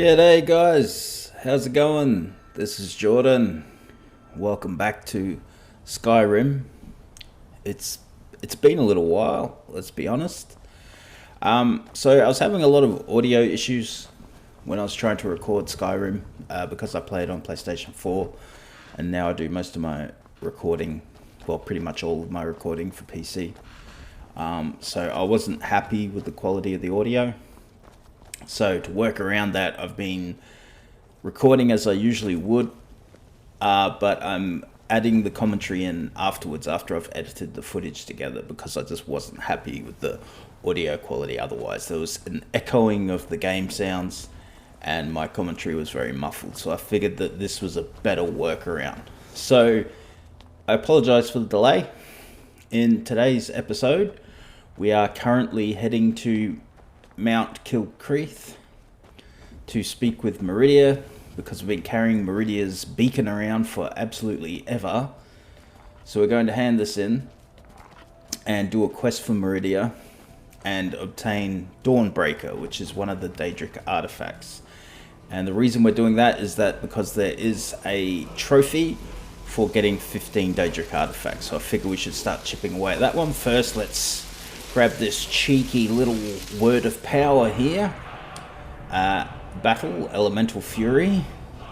G'day guys, how's it going? This is Jordan. Welcome back to Skyrim. It's been a little while, let's be honest. So I was having a lot of audio issues when I was trying to record Skyrim because I play it on PlayStation 4, and now I do most of my recording, well, pretty much all of my recording for PC. So I wasn't happy with the quality of the audio. So to work around that, I've been recording as I usually would, but I'm adding the commentary in afterwards after I've edited the footage together because I just wasn't happy with the audio quality otherwise. There was an echoing of the game sounds and my commentary was very muffled, so I figured that this was a better workaround. So I apologize for the delay. In today's episode, we are currently heading to Mount Kilcreath to speak with Meridia, because we've been carrying Meridia's beacon around for absolutely ever. So we're going to hand this in and do a quest for Meridia and obtain Dawnbreaker, which is one of the Daedric artifacts. And the reason we're doing that is that because there is a trophy for getting 15 Daedric artifacts. So I figure we should start chipping away at that one first. Let's grab this cheeky little word of power here. Battle, Elemental Fury.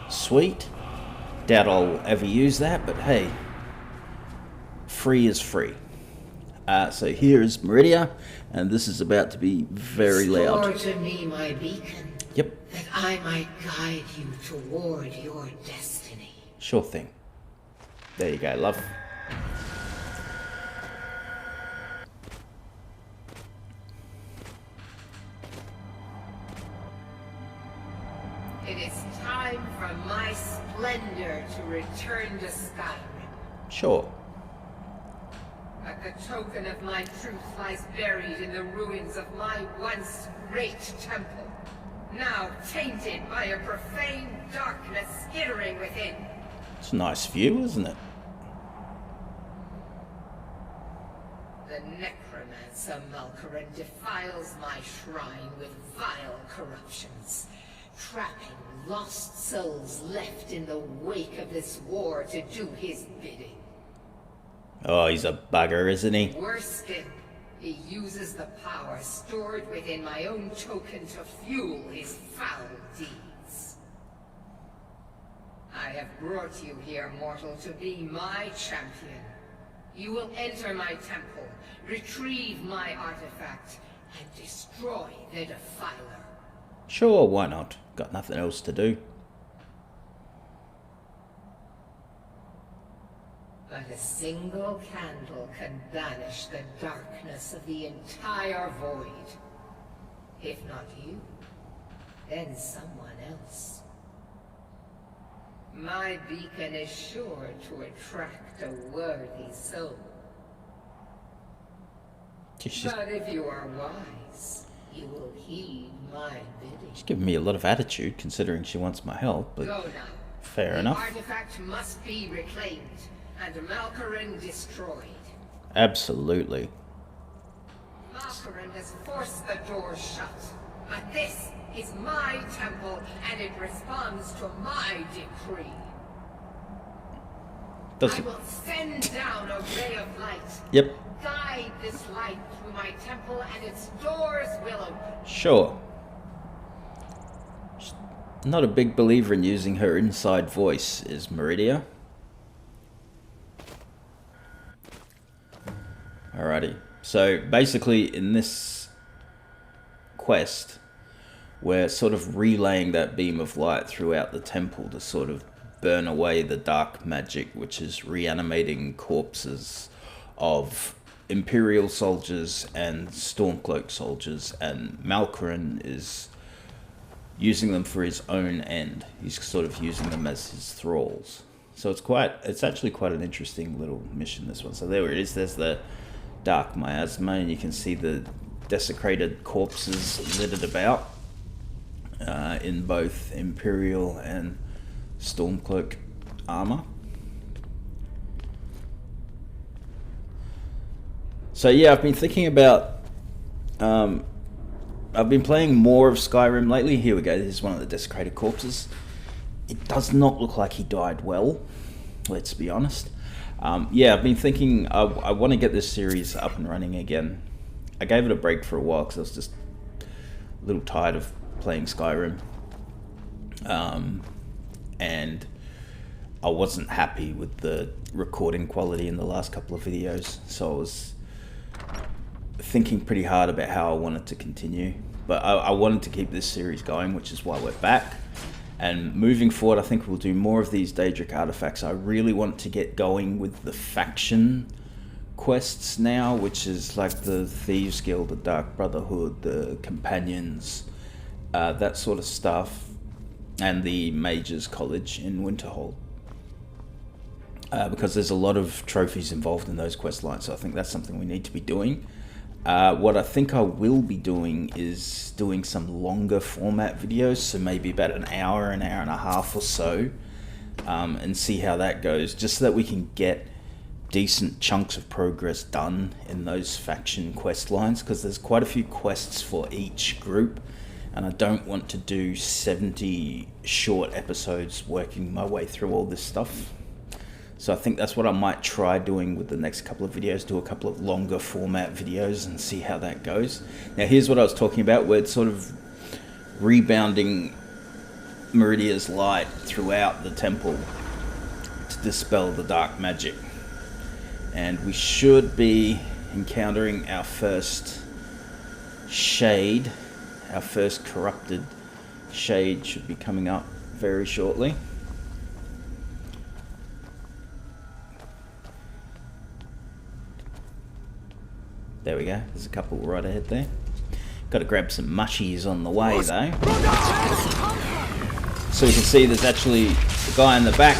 Sweet. Doubt I'll ever use that, but hey, free is free. So here is Meridia, and this is about to be very loud. Restore to me my beacon. Yep. That I might guide you toward your destiny. Sure thing. There you go, love. It is time for my splendor to return to Skyrim. Sure. But the token of my truth lies buried in the ruins of my once great temple, now tainted by a profane darkness skittering within. It's a nice view, isn't it? The necromancer Malkaran defiles my shrine with vile corruptions, trapping lost souls left in the wake of this war to do his bidding. Oh, he's a bugger, isn't he? Worse still, he uses the power stored within my own token to fuel his foul deeds. I have brought you here, mortal, to be my champion. You will enter my temple, retrieve my artifact, and destroy the Defiler. Sure, why not? Got nothing else to do. But a single candle can banish the darkness of the entire void. If not you, then someone else. My beacon is sure to attract a worthy soul. But if you are wise, you will heed my bidding. She's giving me a lot of attitude considering she wants my help, but go now. Fair the enough. Artifact must be reclaimed and Malkaran destroyed. Absolutely. Malkaran has forced the door shut, but this is my temple and it responds to my decree. I will send down a ray of light. Yep. Guide this light through my temple and its doors will open. Sure. She's not a big believer in using her inside voice, is Meridia. Alrighty. So basically in this quest, we're sort of relaying that beam of light throughout the temple to sort of burn away the dark magic, which is reanimating corpses of Imperial soldiers and Stormcloak soldiers, and Malkaran is using them for his own end. He's sort of using them as his thralls. So it's actually quite an interesting little mission, this one. So there it is, there's the Darkmiasma, and you can see the desecrated corpses littered about in both Imperial and Stormcloak armor. So yeah, I've been thinking about I've been playing more of Skyrim lately. Here we go. This is one of the desecrated corpses. It does not look like he died well, let's be honest. Yeah, I've been thinking I want to get this series up and running again. I gave it a break for a while because I was just a little tired of playing Skyrim. And I wasn't happy with the recording quality in the last couple of videos, so I was thinking pretty hard about how I wanted to continue. But I wanted to keep this series going, which is why we're back. And moving forward, I think we'll do more of these Daedric artifacts. I really want to get going with the faction quests now, which is like the Thieves Guild, the Dark Brotherhood, the Companions, that sort of stuff, and the Mages College in Winterhold. Because there's a lot of trophies involved in those quest lines, so I think that's something we need to be doing. What I think I will be doing is doing some longer format videos, so maybe about an hour and a half or so, and see how that goes, just so that we can get decent chunks of progress done in those faction quest lines, because there's quite a few quests for each group, and I don't want to do 70 short episodes working my way through all this stuff. So I think that's what I might try doing with the next couple of videos, do a couple of longer format videos and see how that goes. Now here's what I was talking about, we're sort of rebounding Meridia's light throughout the temple to dispel the dark magic. And we should be encountering our first shade, our first corrupted shade should be coming up very shortly. There we go, there's a couple right ahead there. Got to grab some mushies on the way though. So you can see there's actually the guy in the back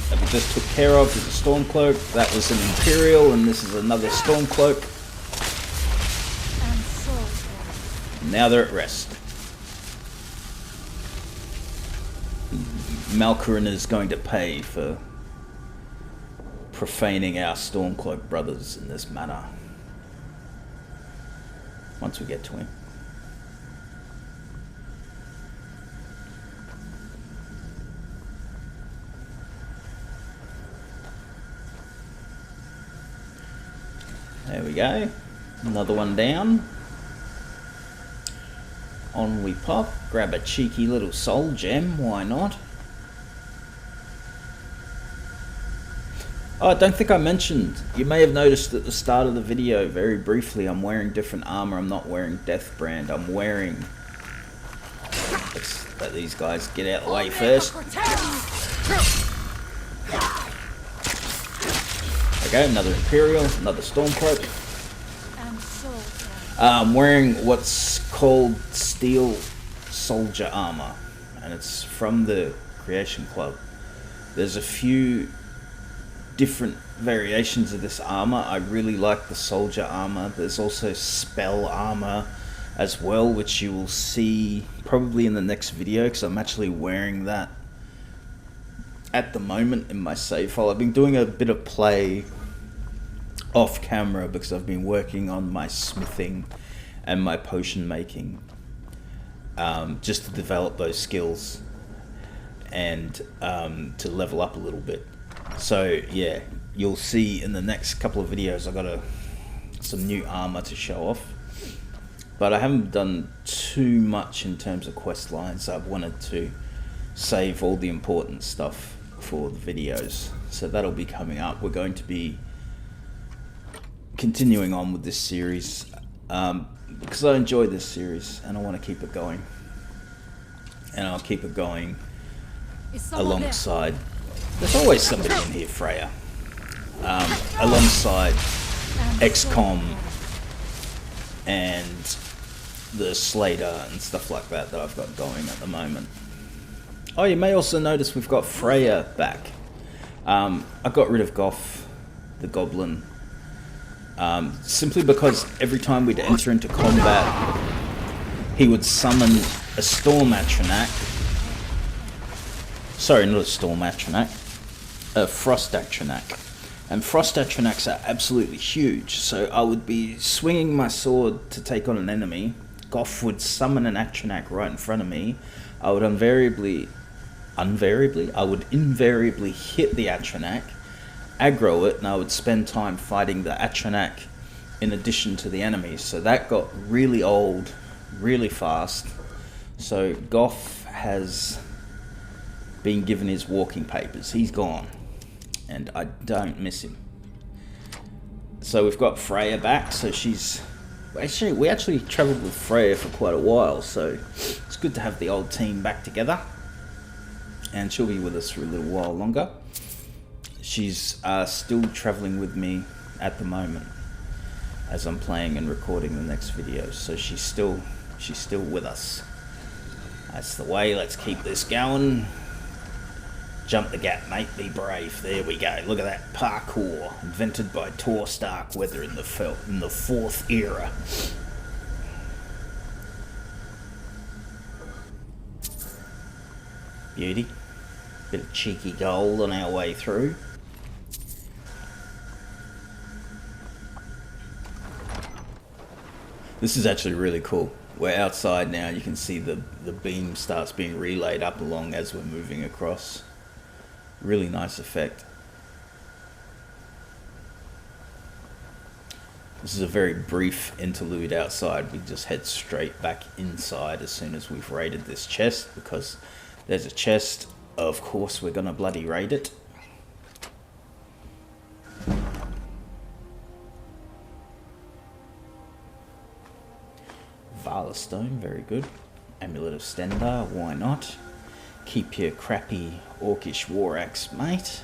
that we just took care of is a Stormcloak. That was an Imperial, and this is another Stormcloak. Now they're at rest. Malkarin is going to pay for profaning our Stormcloak brothers in this manner. Once we get to him. There we go. Another one down. On we pop. Grab a cheeky little soul gem. Why not? Oh, I don't think I mentioned. You may have noticed at the start of the video, very briefly, I'm wearing different armor. I'm not wearing Deathbrand. I'm wearing... Let's let these guys get out of the way first. Okay, another Imperial, another Stormcloak. I'm wearing what's called Steel Soldier Armor, and it's from the Creation Club. There's a few different variations of this armor. I really like the soldier armor. There's also spell armor as well, which you will see probably in the next video, because I'm actually wearing that at the moment in my save file. I've been doing a bit of play off camera because I've been working on my smithing and my potion making, just to develop those skills and to level up a little bit. So yeah, you'll see in the next couple of videos I got some new armor to show off, but I haven't done too much in terms of quest lines. I've wanted to save all the important stuff for the videos, so that'll be coming up. We're going to be continuing on with this series because I enjoy this series and I want to keep it going, and I'll keep it going alongside... There's always somebody in here, Freya. Alongside XCOM and the Slater and stuff like that I've got going at the moment. Oh, you may also notice we've got Freya back. I got rid of Goff, the Goblin, simply because every time we'd enter into combat, he would summon a Storm Atronach. Sorry, not a Storm Atronach. A Frost Atronach. And Frost Atronachs are absolutely huge, so I would be swinging my sword to take on an enemy, Goff would summon an Atronach right in front of me, I would invariably hit the Atronach, aggro it, and I would spend time fighting the Atronach in addition to the enemies. So that got really old really fast. So Goff has been given his walking papers. He's gone, and I don't miss him. So we've got Freya back. So we actually travelled with Freya for quite a while, so it's good to have the old team back together. And she'll be with us for a little while longer. She's still travelling with me at the moment as I'm playing and recording the next video. So she's still with us. That's the way. Let's keep this going. Jump the gap, mate. Be brave. There we go. Look at that parkour invented by Tor Starkweather in the 4th era. Beauty. Bit of cheeky gold on our way through. This is actually really cool. We're outside now. You can see the beam starts being relayed up along as we're moving across. Really nice effect. This is a very brief interlude outside. We just head straight back inside as soon as we've raided this chest, because there's a chest. Of course we're gonna bloody raid it. Vala Stone, very good. Amulet of Stendar, why not? Keep your crappy orcish war axe, mate.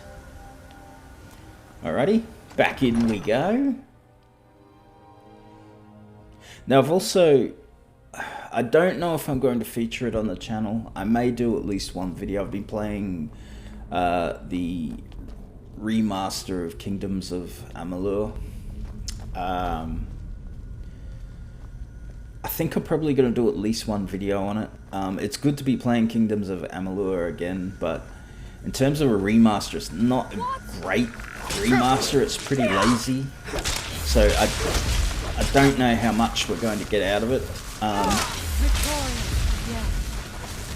Alrighty, back in we go. Now I don't know if I'm going to feature it on the channel. I may do at least one video. I've been playing the remaster of Kingdoms of Amalur. I think I'm probably going to do at least one video on it. It's good to be playing Kingdoms of Amalur again, but in terms of a remaster, it's not a great remaster. It's pretty lazy. So I don't know how much we're going to get out of it.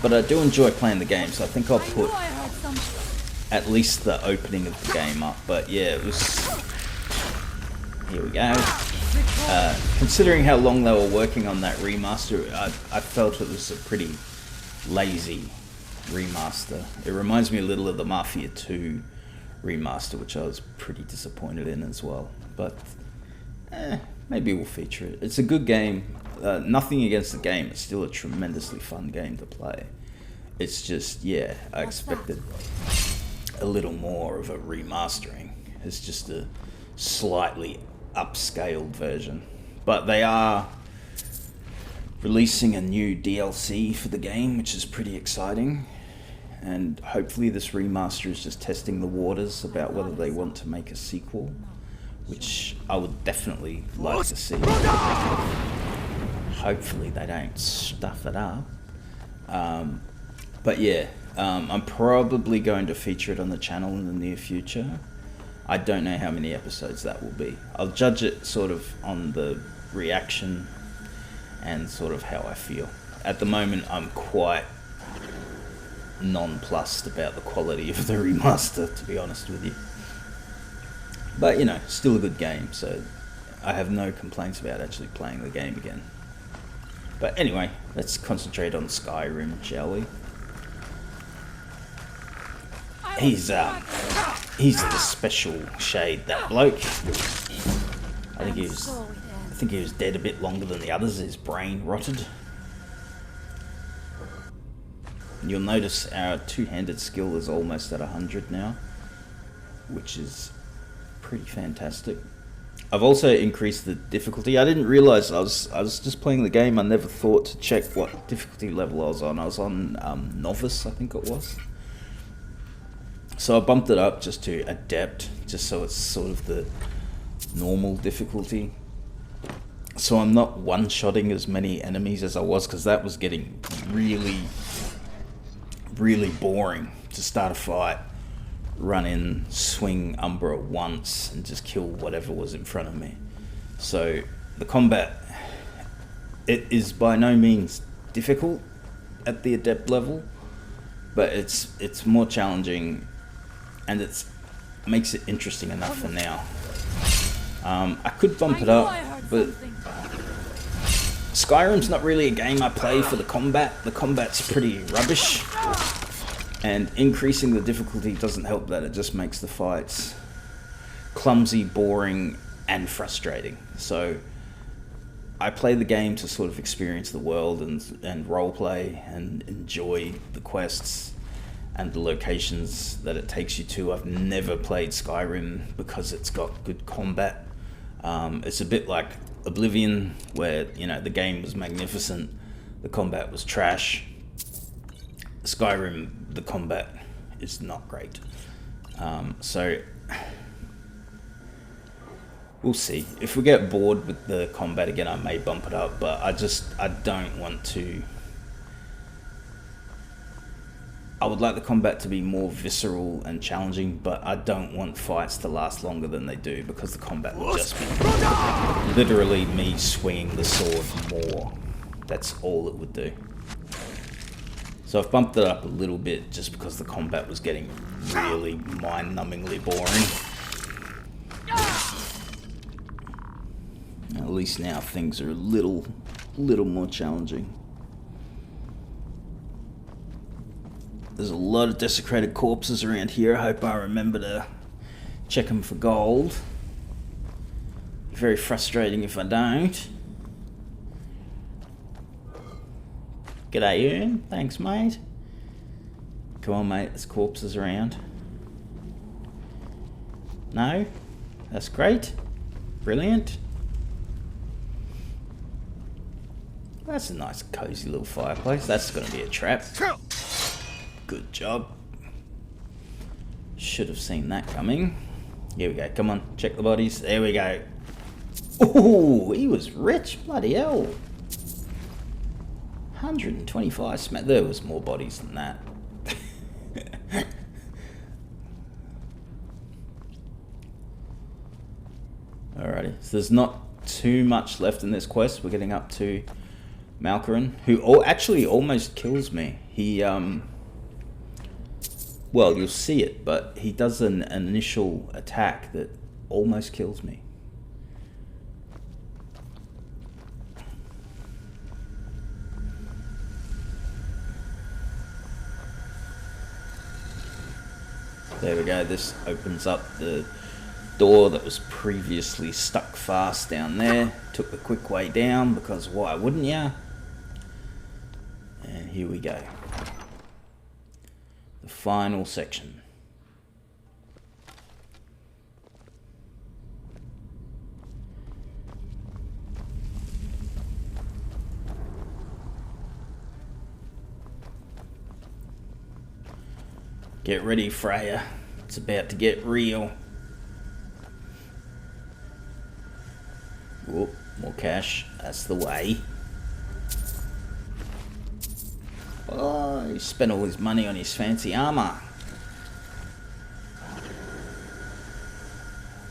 But I do enjoy playing the game, so I think I'll put at least the opening of the game up. But yeah, it was... Here we go. Considering how long they were working on that remaster, I felt it was a pretty lazy remaster. It reminds me a little of the Mafia 2 remaster, which I was pretty disappointed in as well. But maybe we'll feature it. It's a good game. Nothing against the game. It's still a tremendously fun game to play. It's just, yeah, I expected a little more of a remastering. It's just a slightly upscaled version. But they are releasing a new DLC for the game, which is pretty exciting. And hopefully this remaster is just testing the waters about whether they want to make a sequel, which I would definitely like to see. Hopefully they don't stuff it up. But yeah, I'm probably going to feature it on the channel in the near future. I don't know how many episodes that will be. I'll judge it sort of on the reaction and sort of how I feel. At the moment, I'm quite nonplussed about the quality of the remaster, to be honest with you. But, you know, still a good game, so I have no complaints about actually playing the game again. But anyway, let's concentrate on Skyrim, shall we? He's the special shade, that bloke. I think he was dead a bit longer than the others. His brain rotted. You'll notice our two-handed skill is almost at 100 now, which is pretty fantastic. I've also increased the difficulty. I didn't realise I was just playing the game. I never thought to check what difficulty level I was on. I was on Novice, I think it was. So I bumped it up just to Adept, just so it's sort of the normal difficulty. So I'm not one-shotting as many enemies as I was, because that was getting really, really boring to start a fight. Run in, swing Umbra once, and just kill whatever was in front of me. So the combat It is by no means difficult at the adept level, but it's more challenging, and it makes it interesting enough for now. I could bump it up, but Skyrim's not really a game I play for the combat. The combat's pretty rubbish, and increasing the difficulty doesn't help that. It just makes the fights clumsy, boring, and frustrating. So I play the game to sort of experience the world and roleplay and enjoy the quests and the locations that it takes you to. I've never played Skyrim because it's got good combat. It's a bit like Oblivion, where, you know, the game was magnificent, the combat was trash. Skyrim, the combat is not great. So we'll see. If we get bored with the combat again, I may bump it up, but I don't want to. I would like the combat to be more visceral and challenging, but I don't want fights to last longer than they do, because the combat will just be literally me swinging the sword more. That's all it would do. So I've bumped it up a little bit just because the combat was getting really mind-numbingly boring. At least now things are a little more challenging. There's a lot of desecrated corpses around here. I hope I remember to check them for gold. Very frustrating if I don't. G'day, Ern. Thanks, mate. Come on, mate. There's corpses around. No? That's great. Brilliant. That's a nice, cozy little fireplace. That's going to be a trap. Good job. Should have seen that coming. Here we go. Come on, check the bodies. There we go. Ooh, he was rich. Bloody hell. 125 smack. There was more bodies than that. Alrighty. So there's not too much left in this quest. We're getting up to Malkaran, who actually almost kills me. He, well, you'll see it, but he does an initial attack that almost kills me. There we go. This opens up the door that was previously stuck fast down there. Took the quick way down, because why wouldn't ya? And here we go. The final section. Get ready, Freya. It's about to get real. Whoop, more cash. That's the way. Oh, he spent all his money on his fancy armor.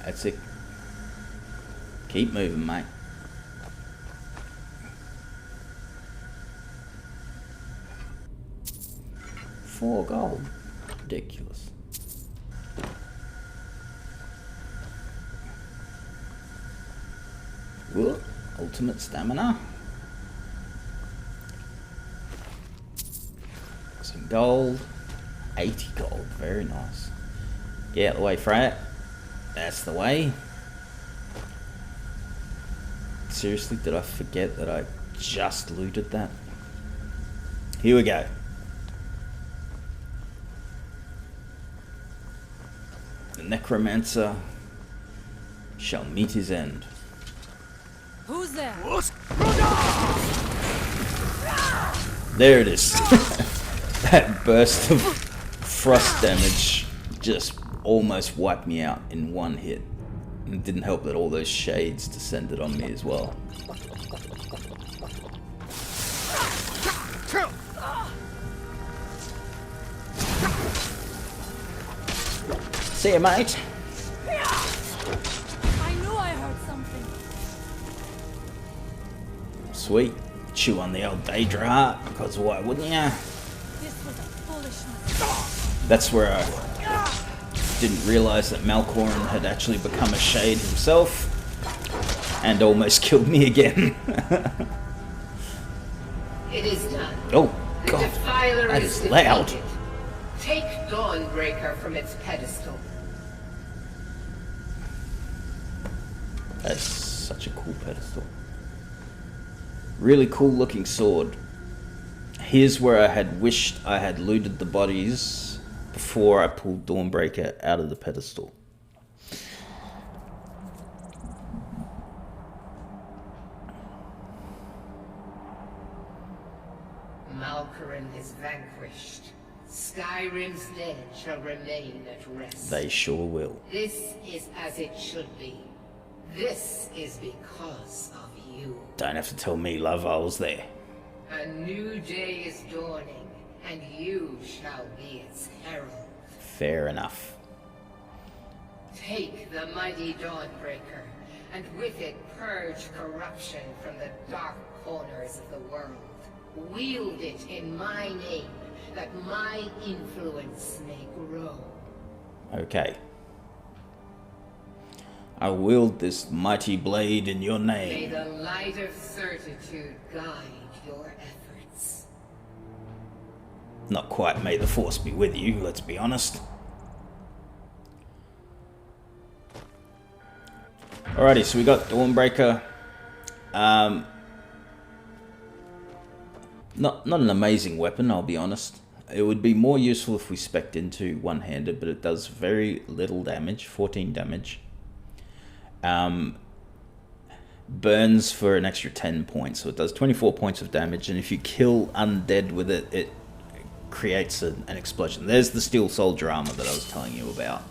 That's it. Keep moving, mate. $4 gold. Ridiculous. Whoa, ultimate stamina. Some gold. 80 gold. Very nice. Get out of the way, Freya. That's the way. Seriously, did I forget that I just looted that? Here we go. The necromancer shall meet his end. Who's there? There it is. That burst of frost damage just almost wiped me out in one hit. And it didn't help that all those shades descended on me as well. See ya, mate. I knew I heard something. Sweet. chew on the old Daedra heart, because why wouldn't ya? This was a foolishness. That's where I didn't realise that Malkoran had actually become a shade himself, and almost killed me again. It is done. Oh, The God, Defiler that is is loud. defeated. Take Dawnbreaker from its pedestal. That's such a cool pedestal. Really cool looking sword. Here's where I had wished I had looted the bodies before I pulled Dawnbreaker out of the pedestal. Malkoran is vanquished. Skyrim's dead shall remain at rest. They sure will. This is as it should be. This is because of you. Don't have to tell me, love, I was there. A new day is dawning, and you shall be its herald. Fair enough. Take the mighty Dawnbreaker, and with it purge corruption from the dark corners of the world. Wield it in my name, that my influence may grow. Okay. I wield this mighty blade in your May name. the light of certitude guide your efforts. Not quite may the force be with you, let's be honest. Alrighty, so we got Dawnbreaker. Not an amazing weapon, I'll be honest. It would be more useful if we spec'd into one-handed, but it does very little damage, 14 damage. Burns for an extra 10 points, so it does 24 points of damage, and if you kill undead with it, it creates an explosion. There's the steel soldier armor that I was telling you about,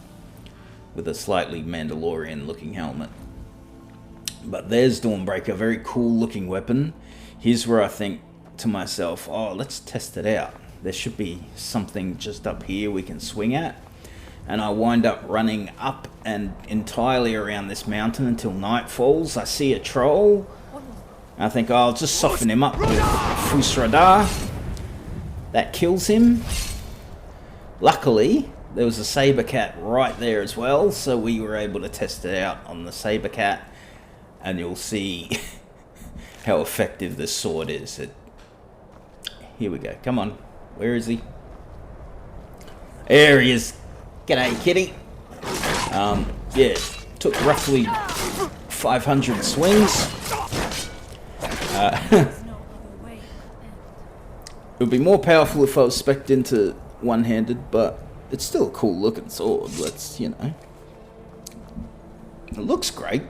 with a slightly Mandalorian looking helmet. But there's Dawnbreaker, very cool looking weapon. Here's where I think to myself, oh, let's test it out. There should be something just up here we can swing at. And I wind up running up and entirely around this mountain until night falls. I see a troll. I think, oh, I'll just soften him up with Fusradar. That kills him. Luckily, there was a saber cat right there as well, so we were able to test it out on the saber cat, and you'll see how effective this sword is. Here we go. Come on. Where is he? There he is. G'day, kitty. Yeah, took roughly 500 swings. It would be more powerful if I was spec'd into one-handed, but it's still a cool looking sword. Let's, you know. It looks great.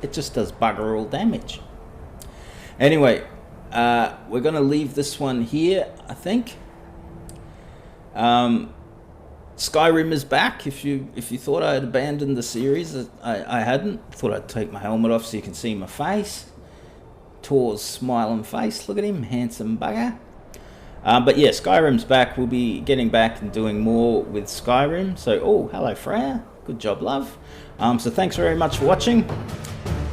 It just does bugger all damage. Anyway, we're going to leave this one here, I think. Skyrim is back. If you thought I had abandoned the series, I hadn't. Thought I'd take my helmet off so you can see my face. Tor's smiling face. Look at him, handsome bugger. But yeah, Skyrim's back. We'll be getting back and doing more with Skyrim. So, oh, hello Freya. Good job, love. So thanks very much for watching,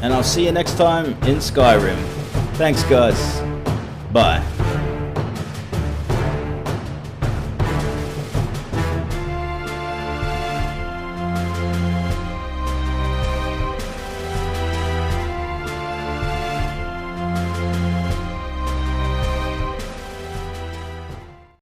and I'll see you next time in Skyrim. Thanks, guys. Bye.